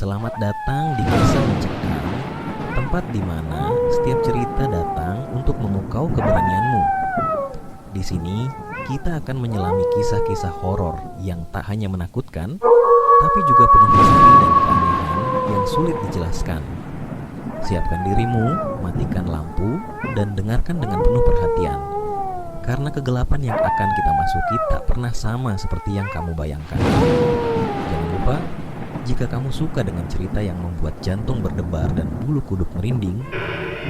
Selamat datang di Kisah Mencekam, tempat di mana setiap cerita datang untuk memukau keberanianmu. Di sini, kita akan menyelami kisah-kisah horor yang tak hanya menakutkan, tapi juga penuh misteri dan keanehan yang sulit dijelaskan. Siapkan dirimu, matikan lampu, dan dengarkan dengan penuh perhatian. Karena kegelapan yang akan kita masuki tak pernah sama seperti yang kamu bayangkan. Jangan lupa, jika kamu suka dengan cerita yang membuat jantung berdebar dan bulu kuduk merinding,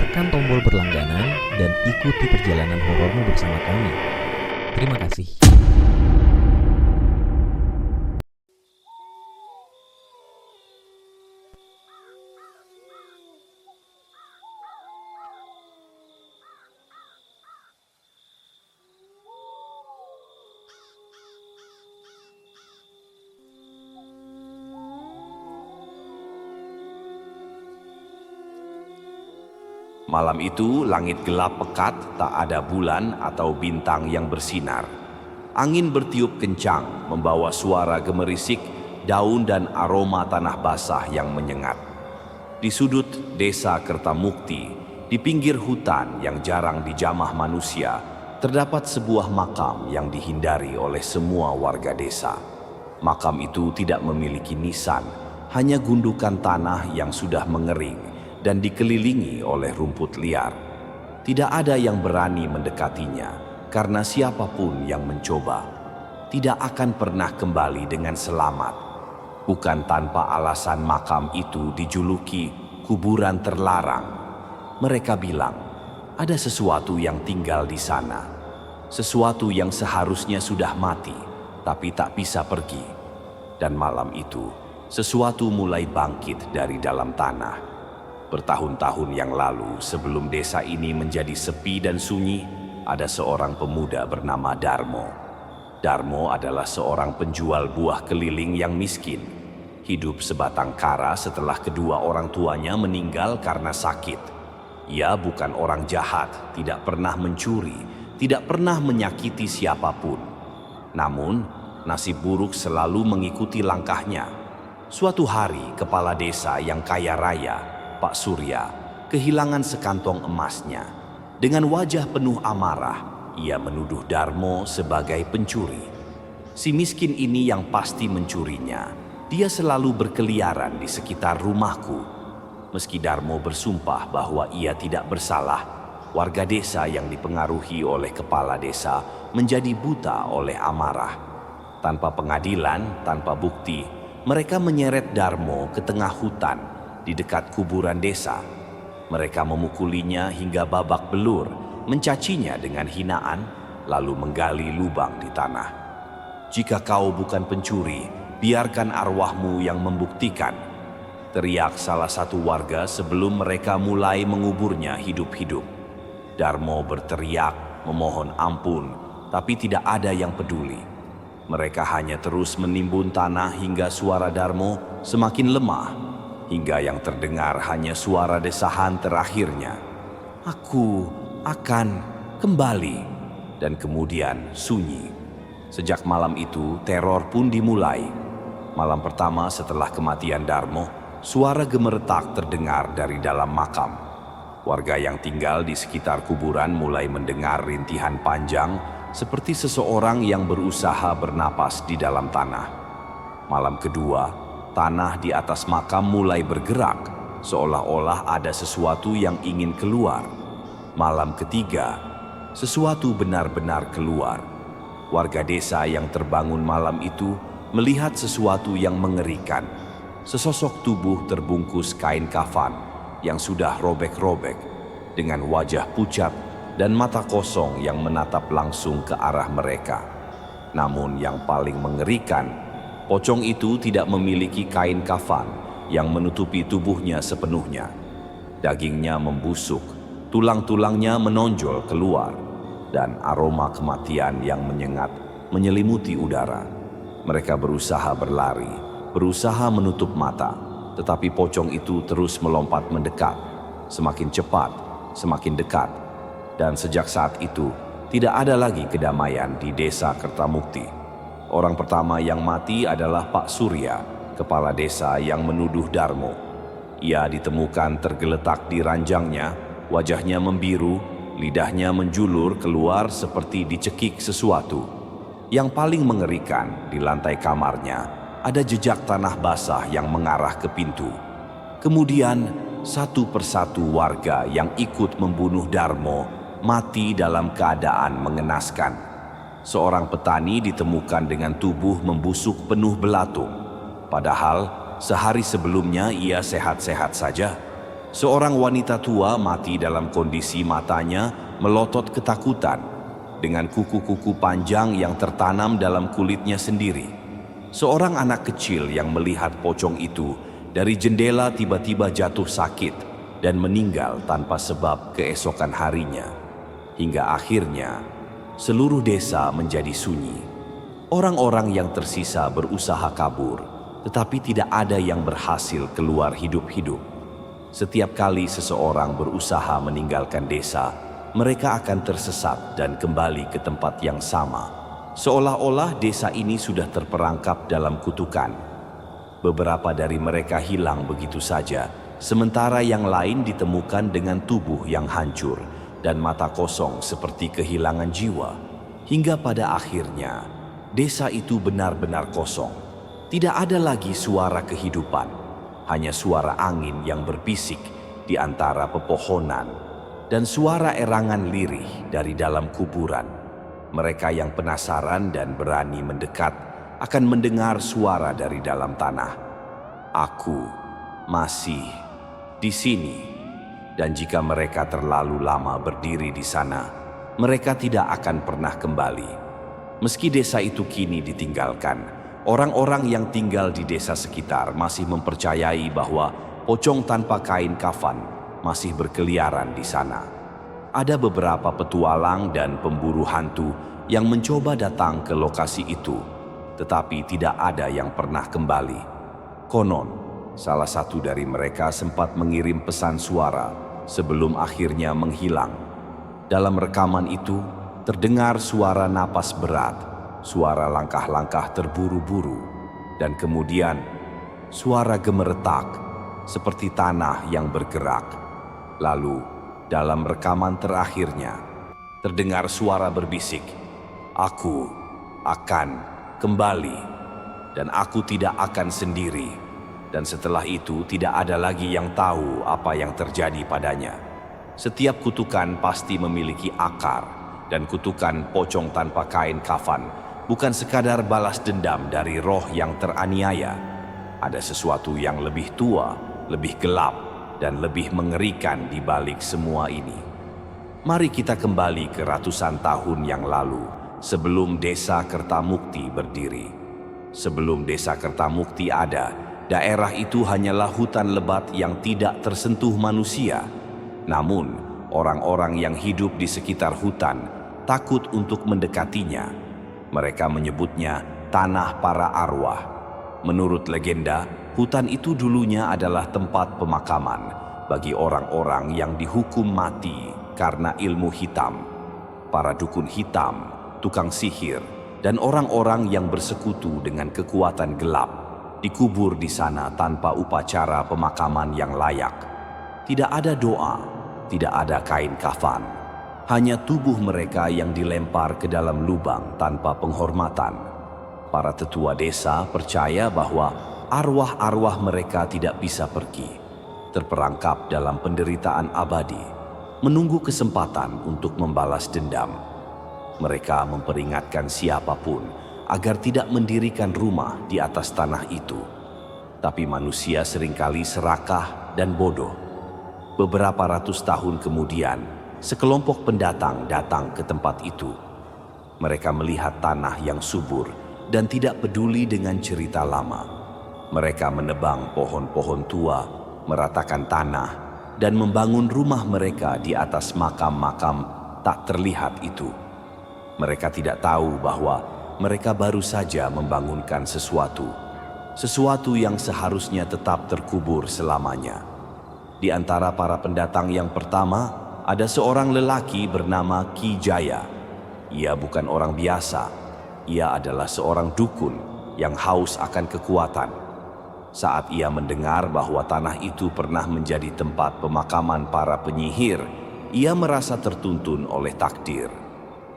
tekan tombol berlangganan dan ikuti perjalanan horormu bersama kami. Terima kasih. Malam itu langit gelap pekat, tak ada bulan atau bintang yang bersinar. Angin bertiup kencang, membawa suara gemerisik, daun dan aroma tanah basah yang menyengat. Di sudut desa Kertamukti, di pinggir hutan yang jarang dijamah manusia, terdapat sebuah makam yang dihindari oleh semua warga desa. Makam itu tidak memiliki nisan, hanya gundukan tanah yang sudah mengering dan dikelilingi oleh rumput liar. Tidak ada yang berani mendekatinya, karena siapapun yang mencoba tidak akan pernah kembali dengan selamat. Bukan tanpa alasan makam itu dijuluki kuburan terlarang. Mereka bilang, ada sesuatu yang tinggal di sana. Sesuatu yang seharusnya sudah mati, tapi tak bisa pergi. Dan malam itu, sesuatu mulai bangkit dari dalam tanah. Bertahun-tahun yang lalu, sebelum desa ini menjadi sepi dan sunyi, ada seorang pemuda bernama Darmo. Darmo adalah seorang penjual buah keliling yang miskin. Hidup sebatang kara setelah kedua orang tuanya meninggal karena sakit. Ia bukan orang jahat, tidak pernah mencuri, tidak pernah menyakiti siapapun. Namun, nasib buruk selalu mengikuti langkahnya. Suatu hari, kepala desa yang kaya raya, Pak Surya, kehilangan sekantong emasnya. Dengan wajah penuh amarah, ia menuduh Darmo sebagai pencuri. Si miskin ini yang pasti mencurinya. Dia selalu berkeliaran di sekitar rumahku. Meski Darmo bersumpah bahwa ia tidak bersalah, warga desa yang dipengaruhi oleh kepala desa menjadi buta oleh amarah. Tanpa pengadilan, tanpa bukti, mereka menyeret Darmo ke tengah hutan di dekat kuburan desa. Mereka memukulinya hingga babak belur, mencacinya dengan hinaan, lalu menggali lubang di tanah. Jika kau bukan pencuri, biarkan arwahmu yang membuktikan, teriak salah satu warga sebelum mereka mulai menguburnya hidup-hidup. Darmo berteriak, memohon ampun, tapi tidak ada yang peduli. Mereka hanya terus menimbun tanah hingga suara Darmo semakin lemah, hingga yang terdengar hanya suara desahan terakhirnya. Aku akan kembali. Dan kemudian sunyi. Sejak malam itu, teror pun dimulai. Malam pertama setelah kematian Darmo, suara gemeretak terdengar dari dalam makam. Warga yang tinggal di sekitar kuburan mulai mendengar rintihan panjang, seperti seseorang yang berusaha bernapas di dalam tanah. Malam kedua, tanah di atas makam mulai bergerak, seolah-olah ada sesuatu yang ingin keluar. Malam ketiga, sesuatu benar-benar keluar. Warga desa yang terbangun malam itu melihat sesuatu yang mengerikan. Sesosok tubuh terbungkus kain kafan yang sudah robek-robek, dengan wajah pucat dan mata kosong yang menatap langsung ke arah mereka. Namun yang paling mengerikan, pocong itu tidak memiliki kain kafan yang menutupi tubuhnya sepenuhnya. Dagingnya membusuk, tulang-tulangnya menonjol keluar, dan aroma kematian yang menyengat menyelimuti udara. Mereka berusaha berlari, berusaha menutup mata, tetapi pocong itu terus melompat mendekat, semakin cepat, semakin dekat. Dan sejak saat itu, tidak ada lagi kedamaian di desa Kertamukti. Orang pertama yang mati adalah Pak Surya, kepala desa yang menuduh Darmo. Ia ditemukan tergeletak di ranjangnya, wajahnya membiru, lidahnya menjulur keluar seperti dicekik sesuatu. Yang paling mengerikan, di lantai kamarnya ada jejak tanah basah yang mengarah ke pintu. Kemudian, satu persatu warga yang ikut membunuh Darmo mati dalam keadaan mengenaskan. Seorang petani ditemukan dengan tubuh membusuk penuh belatung. Padahal sehari sebelumnya ia sehat-sehat saja. Seorang wanita tua mati dalam kondisi matanya melotot ketakutan, dengan kuku-kuku panjang yang tertanam dalam kulitnya sendiri. Seorang anak kecil yang melihat pocong itu dari jendela tiba-tiba jatuh sakit dan meninggal tanpa sebab keesokan harinya. Hingga akhirnya seluruh desa menjadi sunyi. Orang-orang yang tersisa berusaha kabur, tetapi tidak ada yang berhasil keluar hidup-hidup. Setiap kali seseorang berusaha meninggalkan desa, mereka akan tersesat dan kembali ke tempat yang sama. Seolah-olah desa ini sudah terperangkap dalam kutukan. Beberapa dari mereka hilang begitu saja, sementara yang lain ditemukan dengan tubuh yang hancur dan mata kosong seperti kehilangan jiwa. Hingga pada akhirnya, desa itu benar-benar kosong. Tidak ada lagi suara kehidupan, hanya suara angin yang berbisik di antara pepohonan dan suara erangan lirih dari dalam kuburan. Mereka yang penasaran dan berani mendekat akan mendengar suara dari dalam tanah. Aku masih di sini. Dan jika mereka terlalu lama berdiri di sana, mereka tidak akan pernah kembali. Meski desa itu kini ditinggalkan, orang-orang yang tinggal di desa sekitar masih mempercayai bahwa pocong tanpa kain kafan masih berkeliaran di sana. Ada beberapa petualang dan pemburu hantu yang mencoba datang ke lokasi itu, tetapi tidak ada yang pernah kembali. Konon, salah satu dari mereka sempat mengirim pesan suara sebelum akhirnya menghilang. Dalam rekaman itu, terdengar suara napas berat, suara langkah-langkah terburu-buru, dan kemudian suara gemeretak seperti tanah yang bergerak. Lalu, dalam rekaman terakhirnya, terdengar suara berbisik, "Aku akan kembali, dan aku tidak akan sendiri." Dan setelah itu tidak ada lagi yang tahu apa yang terjadi padanya. Setiap kutukan pasti memiliki akar, dan kutukan pocong tanpa kain kafan bukan sekadar balas dendam dari roh yang teraniaya. Ada sesuatu yang lebih tua, lebih gelap, dan lebih mengerikan di balik semua ini. Mari kita kembali ke ratusan tahun yang lalu, sebelum Desa Kertamukti berdiri. Sebelum Desa Kertamukti ada, daerah itu hanyalah hutan lebat yang tidak tersentuh manusia. Namun, orang-orang yang hidup di sekitar hutan takut untuk mendekatinya. Mereka menyebutnya tanah para arwah. Menurut legenda, hutan itu dulunya adalah tempat pemakaman bagi orang-orang yang dihukum mati karena ilmu hitam. Para dukun hitam, tukang sihir, dan orang-orang yang bersekutu dengan kekuatan gelap dikubur di sana tanpa upacara pemakaman yang layak. Tidak ada doa, tidak ada kain kafan. Hanya tubuh mereka yang dilempar ke dalam lubang tanpa penghormatan. Para tetua desa percaya bahwa arwah-arwah mereka tidak bisa pergi, terperangkap dalam penderitaan abadi, menunggu kesempatan untuk membalas dendam. Mereka memperingatkan siapapun agar tidak mendirikan rumah di atas tanah itu. Tapi manusia seringkali serakah dan bodoh. Beberapa ratus tahun kemudian, sekelompok pendatang datang ke tempat itu. Mereka melihat tanah yang subur dan tidak peduli dengan cerita lama. Mereka menebang pohon-pohon tua, meratakan tanah, dan membangun rumah mereka di atas makam-makam tak terlihat itu. Mereka tidak tahu bahwa mereka baru saja membangunkan sesuatu yang seharusnya tetap terkubur selamanya. Di antara para pendatang yang pertama, ada seorang lelaki bernama Ki Jaya. Ia bukan orang biasa, ia adalah seorang dukun yang haus akan kekuatan. Saat ia mendengar bahwa tanah itu pernah menjadi tempat pemakaman para penyihir, ia merasa tertuntun oleh takdir.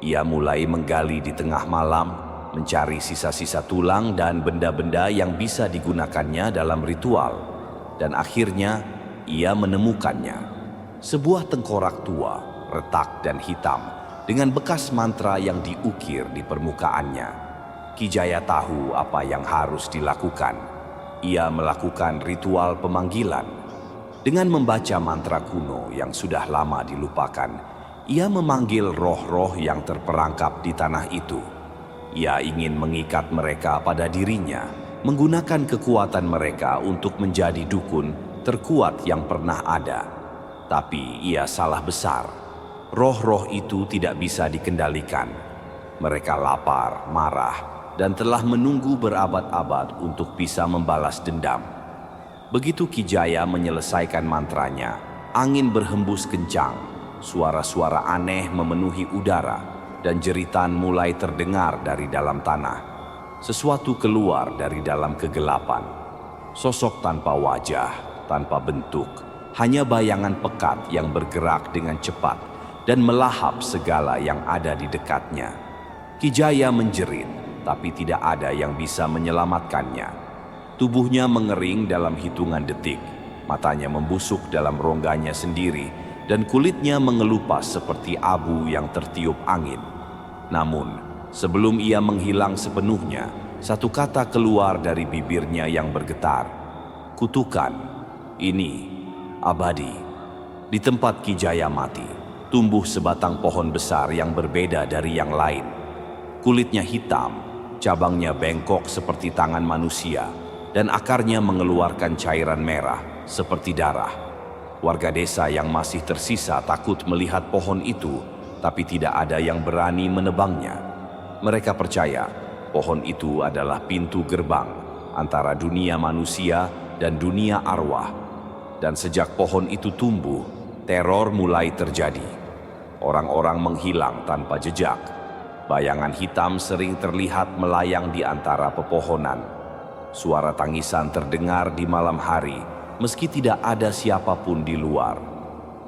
Ia mulai menggali di tengah malam, mencari sisa-sisa tulang dan benda-benda yang bisa digunakannya dalam ritual. Dan akhirnya, ia menemukannya. Sebuah tengkorak tua, retak dan hitam, dengan bekas mantra yang diukir di permukaannya. Ki Jaya tahu apa yang harus dilakukan. Ia melakukan ritual pemanggilan. Dengan membaca mantra kuno yang sudah lama dilupakan, ia memanggil roh-roh yang terperangkap di tanah itu. Ia ingin mengikat mereka pada dirinya, menggunakan kekuatan mereka untuk menjadi dukun terkuat yang pernah ada. Tapi ia salah besar. Roh-roh itu tidak bisa dikendalikan. Mereka lapar, marah, dan telah menunggu berabad-abad untuk bisa membalas dendam. Begitu Ki Jaya menyelesaikan mantranya, angin berhembus kencang, suara-suara aneh memenuhi udara, dan jeritan mulai terdengar dari dalam tanah. Sesuatu keluar dari dalam kegelapan. Sosok tanpa wajah, tanpa bentuk, hanya bayangan pekat yang bergerak dengan cepat dan melahap segala yang ada di dekatnya. Ki Jaya menjerit, tapi tidak ada yang bisa menyelamatkannya. Tubuhnya mengering dalam hitungan detik, matanya membusuk dalam rongganya sendiri, dan kulitnya mengelupas seperti abu yang tertiup angin. Namun, sebelum ia menghilang sepenuhnya, satu kata keluar dari bibirnya yang bergetar. Kutukan, ini abadi. Di tempat Ki Jaya mati, tumbuh sebatang pohon besar yang berbeda dari yang lain. Kulitnya hitam, cabangnya bengkok seperti tangan manusia, dan akarnya mengeluarkan cairan merah seperti darah. Warga desa yang masih tersisa takut melihat pohon itu, tapi tidak ada yang berani menebangnya. Mereka percaya pohon itu adalah pintu gerbang antara dunia manusia dan dunia arwah. Dan sejak pohon itu tumbuh, teror mulai terjadi. Orang-orang menghilang tanpa jejak. Bayangan hitam sering terlihat melayang di antara pepohonan. Suara tangisan terdengar di malam hari, meski tidak ada siapapun di luar.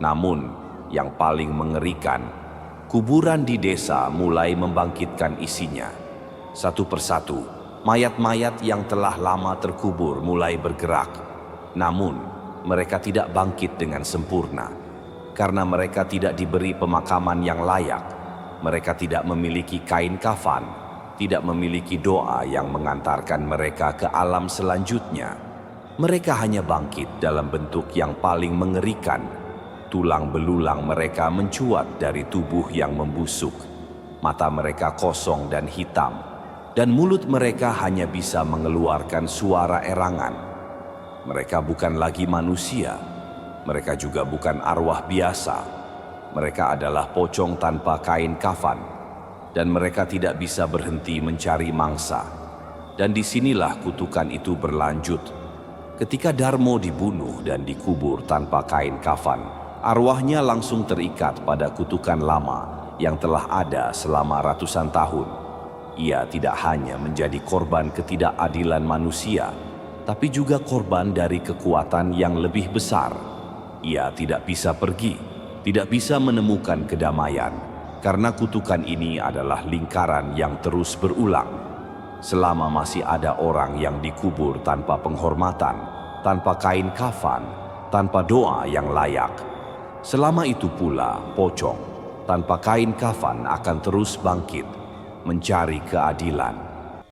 Namun, yang paling mengerikan, kuburan di desa mulai membangkitkan isinya. Satu persatu, mayat-mayat yang telah lama terkubur mulai bergerak. Namun, mereka tidak bangkit dengan sempurna, karena mereka tidak diberi pemakaman yang layak. Mereka tidak memiliki kain kafan, tidak memiliki doa yang mengantarkan mereka ke alam selanjutnya. Mereka hanya bangkit dalam bentuk yang paling mengerikan. Tulang belulang mereka mencuat dari tubuh yang membusuk. Mata mereka kosong dan hitam, dan mulut mereka hanya bisa mengeluarkan suara erangan. Mereka bukan lagi manusia, mereka juga bukan arwah biasa. Mereka adalah pocong tanpa kain kafan, dan mereka tidak bisa berhenti mencari mangsa. Dan disinilah kutukan itu berlanjut. Ketika Darmo dibunuh dan dikubur tanpa kain kafan, arwahnya langsung terikat pada kutukan lama yang telah ada selama ratusan tahun. Ia tidak hanya menjadi korban ketidakadilan manusia, tapi juga korban dari kekuatan yang lebih besar. Ia tidak bisa pergi, tidak bisa menemukan kedamaian, karena kutukan ini adalah lingkaran yang terus berulang. Selama masih ada orang yang dikubur tanpa penghormatan, tanpa kain kafan, tanpa doa yang layak, selama itu pula pocong tanpa kain kafan akan terus bangkit, mencari keadilan.